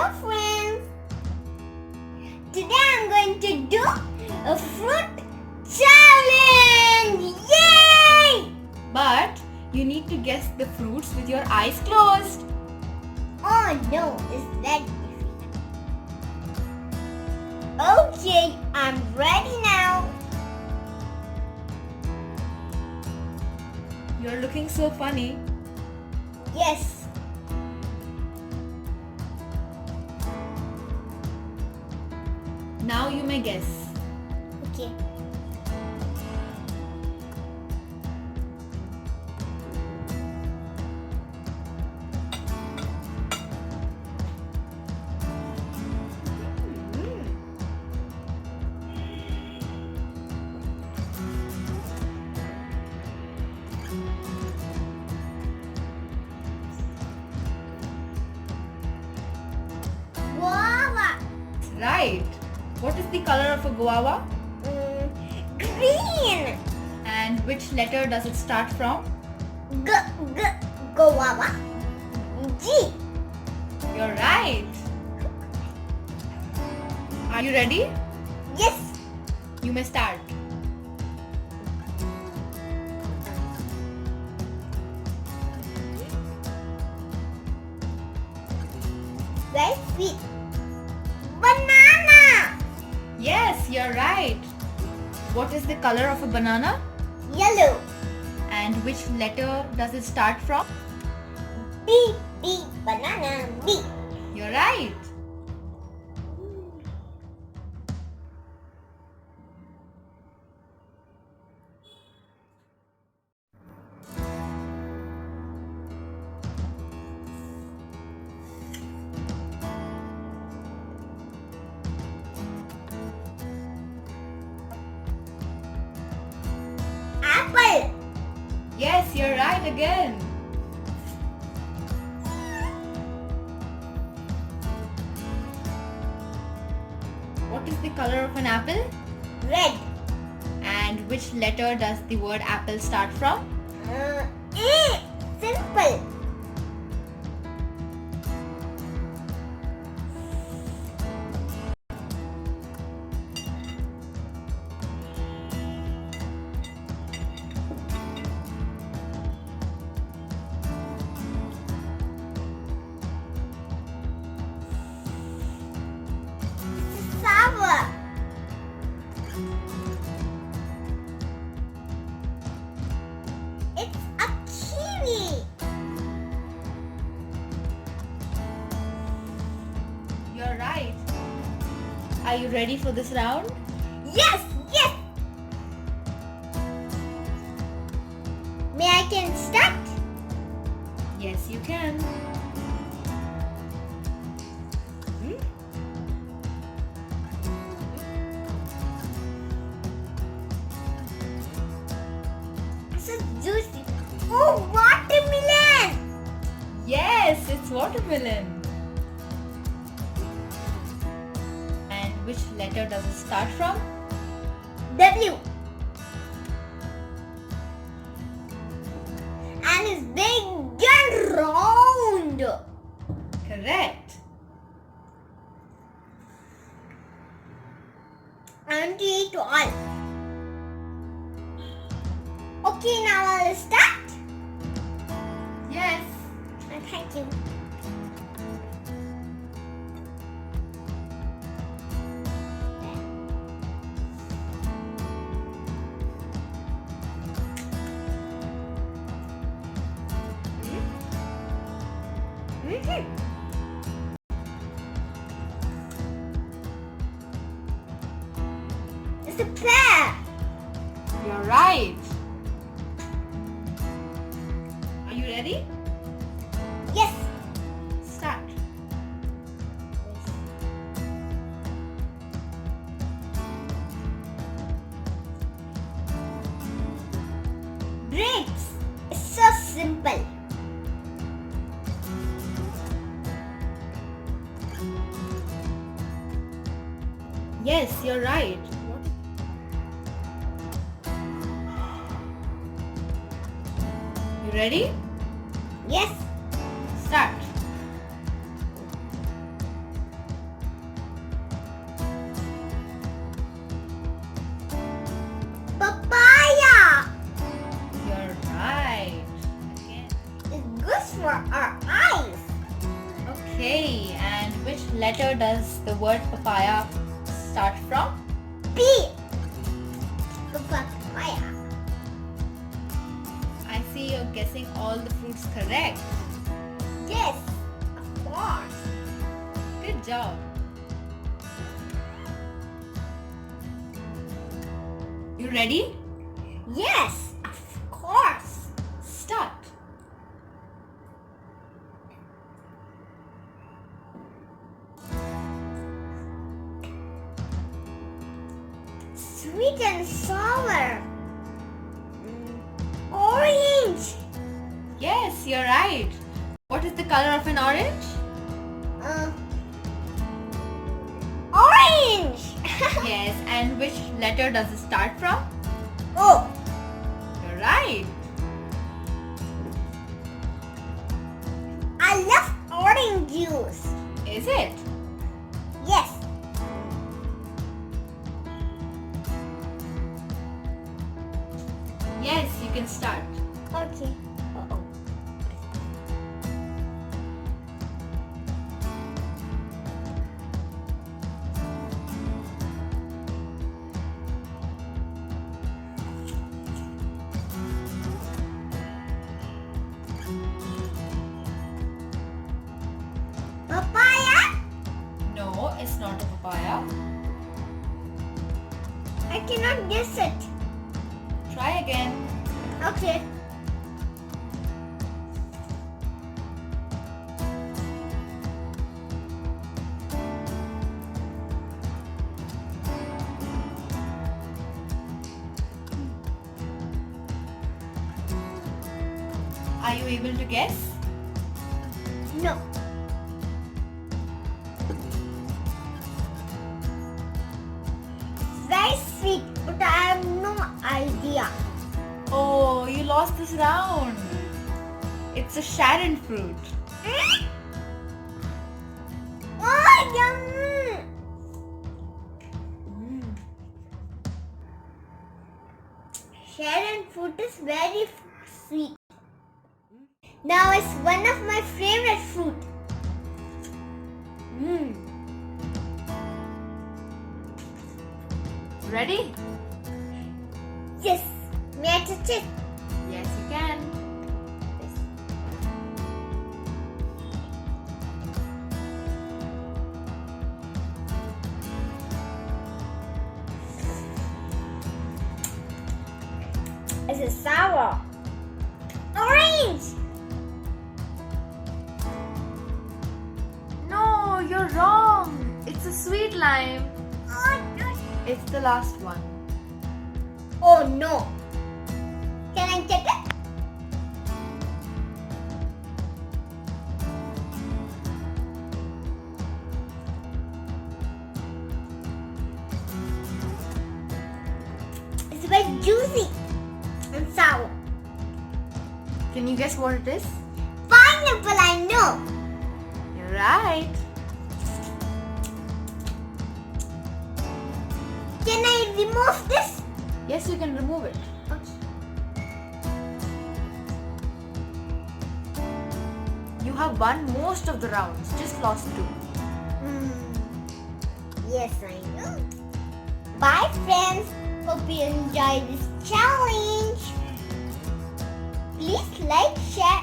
Hello friends! Today I'm going to do a fruit challenge! Yay! But you need to guess the fruits with your eyes closed. Oh no, is that difficult? Okay, I'm ready now. You're looking so funny. Yes. Now you may guess. Okay. Guava. Right. What is the color of a guava? Green. And which letter does it start from? Guava. G. You're right. Are you ready? Yes. You may start. Very sweet. Banana. Yes, you're right. What is the color of a banana? Yellow. And which letter does it start from? B. B. Banana. B. You're right. Apple. Yes, you're right again. What is the color of an apple? Red. And which letter does the word apple start from? A. Simple. Sour. It's a kiwi. You're right. Are you ready for this round? Yes, yes. May I can start? Yes, you can. So juicy. Oh, watermelon. Yes, it's watermelon. And which letter does it start from? W. And it's big and round. Correct. And to eat all. Okay, now I'll start. Yes. Thank you. It's a pear. You're right. Are you ready? Yes. Start. Grapes. It's so simple. Yes, you're right. You ready? Yes. Start. letter does the word papaya start from? P. Papaya. I see you're guessing all the fruits correct. Yes, of course. Good job. You ready? Yes, of course. Start. Sweet and sour. Orange. Yes, you're right. What is the color of an orange? Orange. Yes, and which letter does it start from? Oh, You're right. I love orange juice. Is it? Yes. Yes, you can start. Okay. Uh-oh. Papaya? No, it's not a papaya. I cannot guess it. Try again. Okay. Are you able to guess? No. Very sweet, but I have no idea. Oh, you lost this round. It's a Sharon fruit. Oh, yum! Sharon fruit is very sweet. Now it's one of my favorite fruit. Ready? Yes. May I touch it? Yes, you can. It's sour. Orange. No, you're wrong. It's a sweet lime. Oh no. It's the last one. Oh no. Can I check it? It's very juicy and sour. Can you guess what it is? Pineapple, I know. You're right. Can I remove this? Yes, you can remove it. You have won most of the rounds, just lost 2. Yes, I know. Bye, friends. Hope you enjoyed this challenge. Please like, share,